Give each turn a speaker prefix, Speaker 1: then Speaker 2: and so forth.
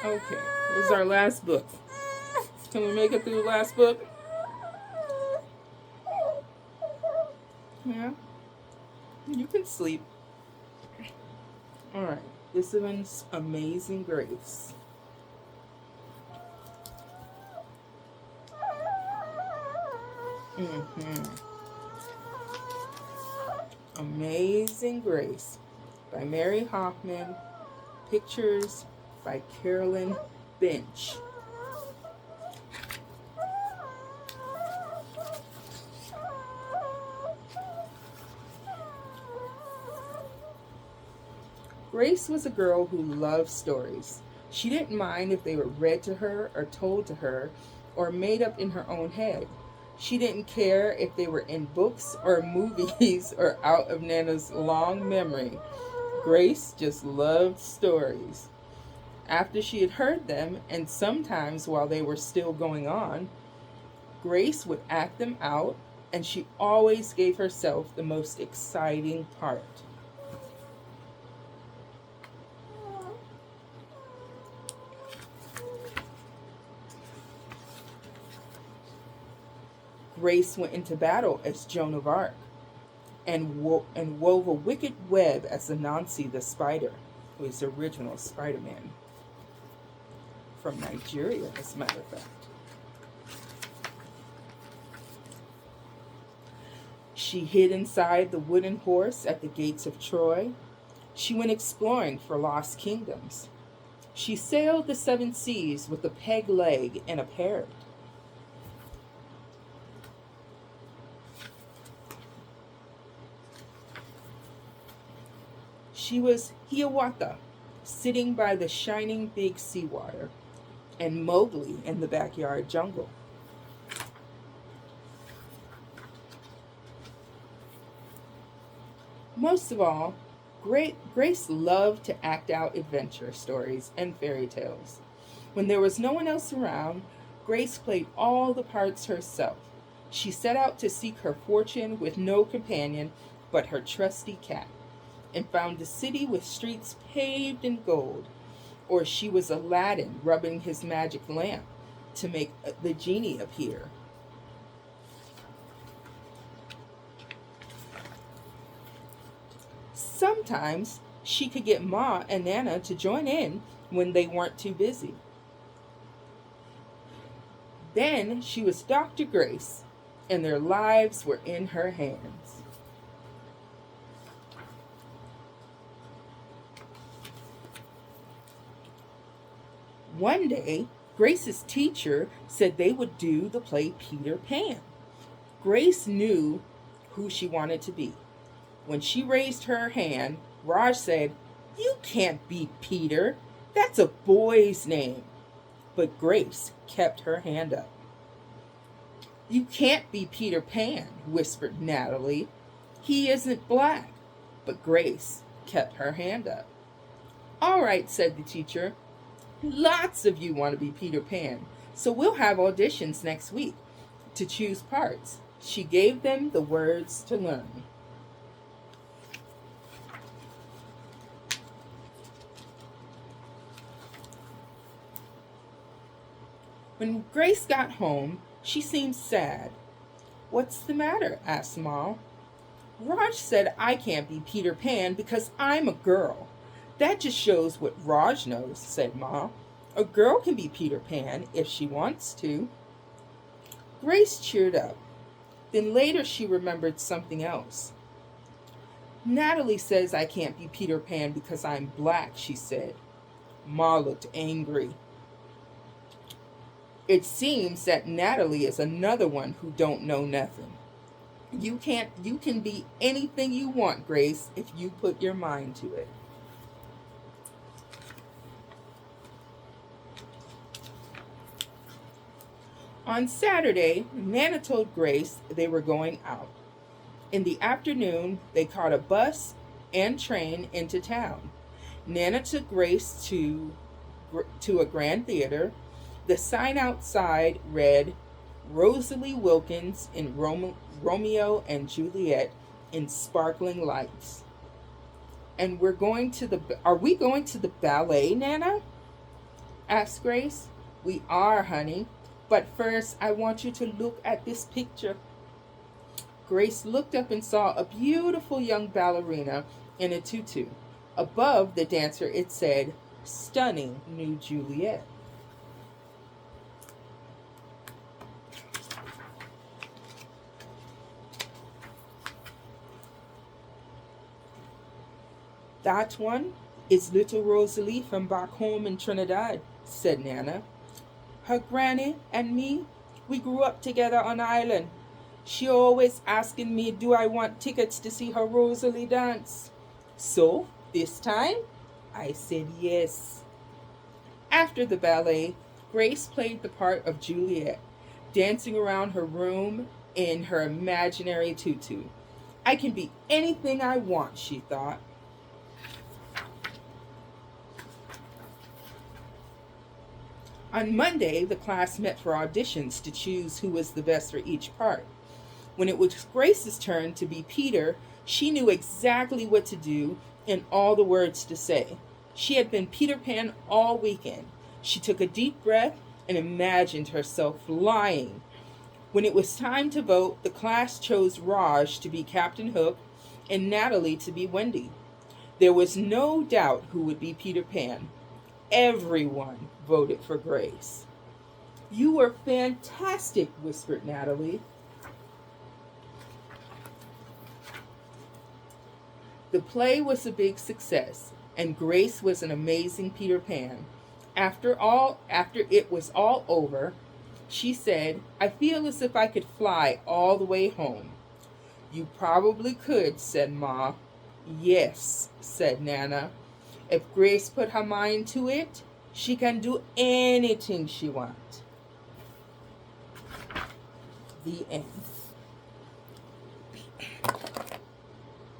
Speaker 1: Okay, here's our last book. Can we make it through the last book? Yeah, you can sleep. All right, this one's Amazing Grace. Mm-hmm. Amazing Grace by Mary Hoffman. Pictures by Carolyn Binch. Grace was a girl who loved stories. She didn't mind if they were read to her or told to her or made up in her own head. She didn't care if they were in books or movies or out of Nana's long memory. Grace just loved stories. After she had heard them, and sometimes while they were still going on, Grace would act them out, and she always gave herself the most exciting part. Grace went into battle as Joan of Arc and wove a wicked web as Anansi the spider, who is the original Spider-Man from Nigeria, as a matter of fact. She hid inside the wooden horse at the gates of Troy. She went exploring for lost kingdoms. She sailed the seven seas with a peg leg and a parrot. She was Hiawatha, sitting by the shining big seawater, and Mowgli in the backyard jungle. Most of all, Grace loved to act out adventure stories and fairy tales. When there was no one else around, Grace played all the parts herself. She set out to seek her fortune with no companion but her trusty cat, and found a city with streets paved in gold. Or she was Aladdin rubbing his magic lamp to make the genie appear. Sometimes she could get Ma and Nana to join in when they weren't too busy. Then she was Dr. Grace, and their lives were in her hands. One day, Grace's teacher said they would do the play Peter Pan. Grace knew who she wanted to be. When she raised her hand, Raj said, "You can't be Peter. That's a boy's name." But Grace kept her hand up. "You can't be Peter Pan," whispered Natalie. "He isn't black." But Grace kept her hand up. "All right," said the teacher. "Lots of you want to be Peter Pan, so we'll have auditions next week to choose parts." She gave them the words to learn. When Grace got home, she seemed sad. "What's the matter?" asked Ma. "Raj said I can't be Peter Pan because I'm a girl." "That just shows what Raj knows," said Ma. "A girl can be Peter Pan if she wants to." Grace cheered up. Then later she remembered something else. "Natalie says I can't be Peter Pan because I'm black," she said. Ma looked angry. "It seems that Natalie is another one who don't know nothing. You can be anything you want, Grace, if you put your mind to it." On Saturday, Nana told Grace they were going out. In the afternoon, they caught a bus and train into town. Nana took Grace to a grand theater. The sign outside read, "Rosalie Wilkins in Romeo and Juliet in sparkling lights." "And are we going to the ballet, Nana?" asked Grace. We are, honey. But first, I want you to look at this picture. Grace looked up and saw a beautiful young ballerina in a tutu. Above the dancer, it said, "Stunning New Juliet." That one is little Rosalie from back home in Trinidad, said Nana. Her granny and me, we grew up together on island. She always asking me, do I want tickets to see her Rosalie dance? So, this time, I said yes. After the ballet, Grace played the part of Juliet, dancing around her room in her imaginary tutu. I can be anything I want, she thought. On Monday, the class met for auditions to choose who was the best for each part. When it was Grace's turn to be Peter, she knew exactly what to do and all the words to say. She had been Peter Pan all weekend. She took a deep breath and imagined herself flying. When it was time to vote, the class chose Raj to be Captain Hook and Natalie to be Wendy. There was no doubt who would be Peter Pan. Everyone voted for Grace. You were fantastic, whispered Natalie. The play was a big success, and Grace was an amazing Peter Pan. After it was all over, she said, I feel as if I could fly all the way home. You probably could, said Ma. Yes, said Nana. If Grace put her mind to it, she can do anything she wants. The end.